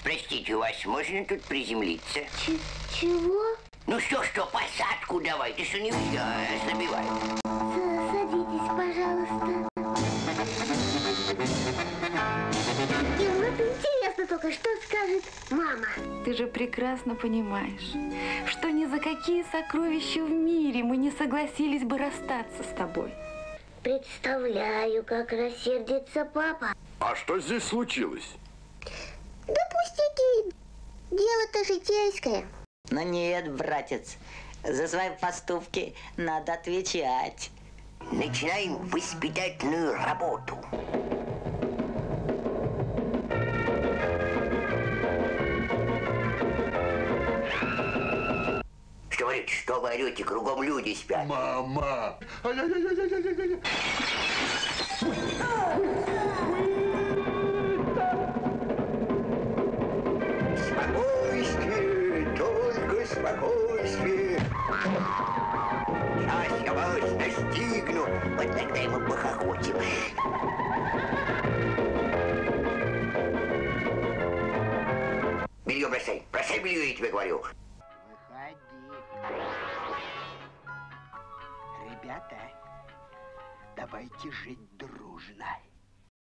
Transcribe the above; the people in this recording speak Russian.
Простите, у вас можно тут приземлиться? Чего? Ну что, посадку давай, ты что не все ослабевай. Садитесь, пожалуйста. И вот интересно только, что скажет мама. Ты же прекрасно понимаешь, что ни за какие сокровища в мире мы не согласились бы расстаться с тобой. Представляю, как рассердится папа. А что здесь случилось? Да пустяки. Дело-то житейское. Но нет, братец, за свои поступки надо отвечать. Начинаем воспитательную работу. Что вы орете? Кругом люди спят. Мама! Ай-яй-яй-яй-яй-яй-яй! Спокойствие, только спокойствие. Сейчас я вас настигну, вот тогда и мы похохочем. Белье бросай, бросай белье, я тебе говорю. Ребята, давайте жить дружно.